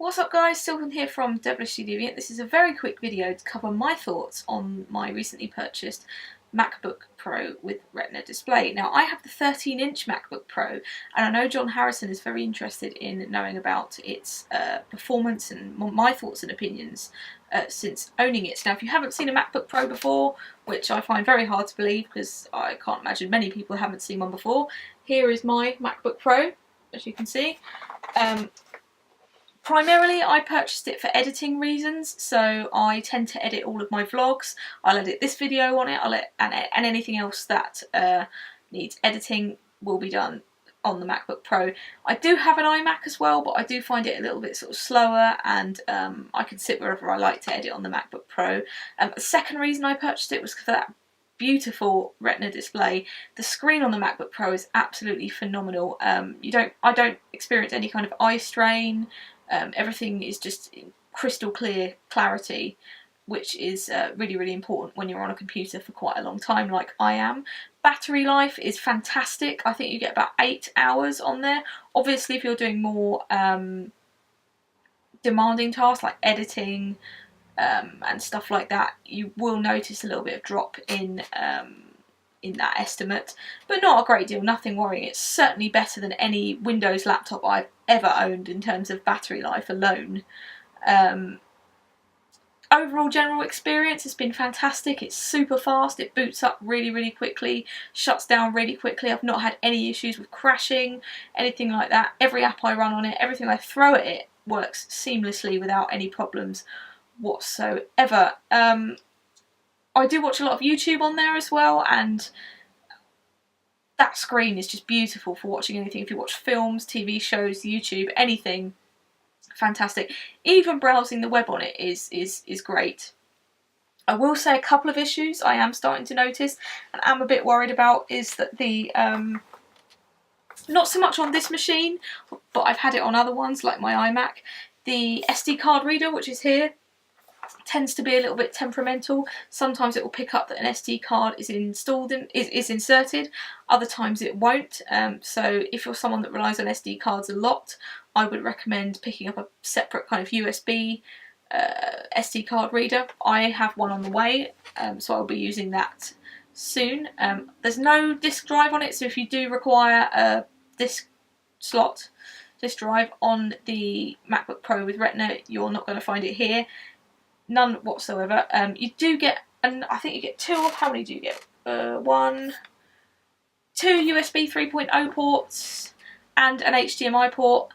What's up guys, Silken here from Devilishly Deviant. This is a very quick video to cover my thoughts on my recently purchased MacBook Pro with Retina display. Now I have the 13-inch MacBook Pro and I know John Harrison is very interested in knowing about its performance and my thoughts and opinions since owning it. Now if you haven't seen a MacBook Pro before, which I find very hard to believe because I can't imagine many people haven't seen one before, here is my MacBook Pro, as you can see. Primarily I purchased it for editing reasons, so I tend to edit all of my vlogs. I'll edit this video on it, and anything else that needs editing will be done on the MacBook Pro. I do have an iMac as well, but I do find it a little bit sort of slower, and I can sit wherever I like to edit on the MacBook Pro. The second reason I purchased it was for that beautiful Retina display. The screen on the MacBook Pro is absolutely phenomenal. I don't experience any kind of eye strain. Everything is just crystal clear clarity, which is really, really important when you're on a computer for quite a long time like I am. Battery life is fantastic. I think you get about 8 hours on there. Obviously if you're doing more demanding tasks like editing and stuff like that, you will notice a little bit of drop in that estimate, but not a great deal, nothing worrying. It's certainly better than any Windows laptop I've ever owned in terms of battery life alone. Overall general experience has been fantastic. It's super fast, it boots up really, really quickly, shuts down really quickly. I've not had any issues with crashing, anything like that. Every app I run on it, everything I throw at it works seamlessly without any problems whatsoever. I do watch a lot of YouTube on there as well, and that screen is just beautiful for watching anything. If you watch films, TV shows, YouTube, anything, fantastic. Even browsing the web on it is great. I will say a couple of issues I am starting to notice and am a bit worried about is that the, not so much on this machine, but I've had it on other ones like my iMac, the SD card reader, which is here, tends to be a little bit temperamental. Sometimes it will pick up that an SD card is inserted, other times it won't. So if you're someone that relies on SD cards a lot, I would recommend picking up a separate kind of USB SD card reader. I have one on the way, so I'll be using that soon. There's no disk drive on it, so if you do require a disk drive on the MacBook Pro with Retina, you're not going to find it here. None whatsoever. You do get, and I think you get two of, how many do you get? Two USB 3.0 ports and an HDMI port.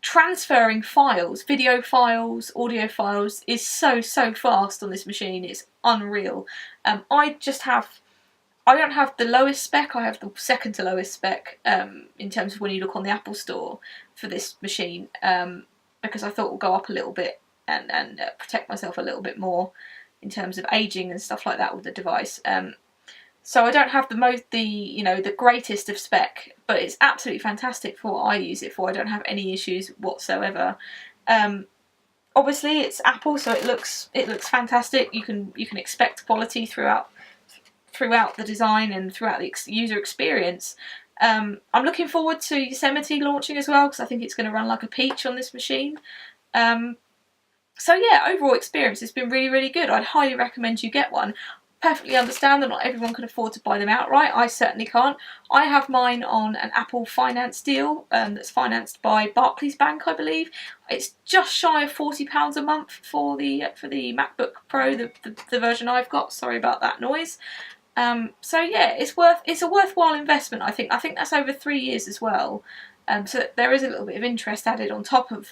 Transferring files, video files, audio files is so fast on this machine. It's unreal. I don't have the lowest spec, I have the second to lowest spec in terms of when you look on the Apple Store for this machine, because I thought it would go up a little bit and protect myself a little bit more in terms of aging and stuff like that with the device. So I don't have the greatest of spec, but it's absolutely fantastic for what I use it for. I don't have any issues whatsoever. Obviously it's Apple, so it looks fantastic. You can expect quality throughout the design and throughout the user experience. I'm looking forward to Yosemite launching as well, because I think it's going to run like a peach on this machine. So yeah, overall experience has been really, really good. I'd highly recommend you get one. Perfectly understand that not everyone can afford to buy them outright. I certainly can't. I have mine on an Apple finance deal that's financed by Barclays Bank, I believe. It's just shy of £40 a month for the MacBook Pro, the version I've got. Sorry about that noise. So yeah, it's a worthwhile investment. I think that's over 3 years as well. So there is a little bit of interest added on top of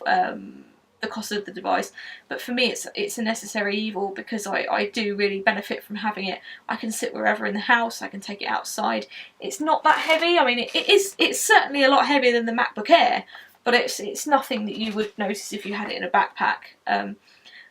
the cost of the device, but for me it's a necessary evil because I do really benefit from having it. I can sit wherever in the house, I can take it outside. It's not that heavy. I mean, it's certainly a lot heavier than the MacBook Air, but it's nothing that you would notice if you had it in a backpack.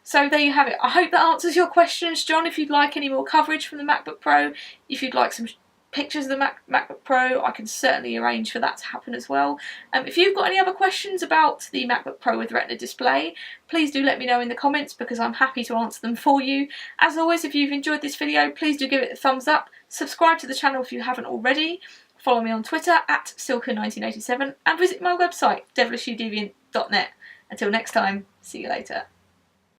So there you have it. I hope that answers your questions, John. If you'd like any more coverage from the MacBook Pro, if you'd like some pictures of the MacBook Pro, I can certainly arrange for that to happen as well. If you've got any other questions about the MacBook Pro with Retina display, please do let me know in the comments because I'm happy to answer them for you. As always, if you've enjoyed this video, please do give it a thumbs up, subscribe to the channel if you haven't already, follow me on Twitter @Silken1987 and visit my website devilishlydeviant.net. Until next time, see you later.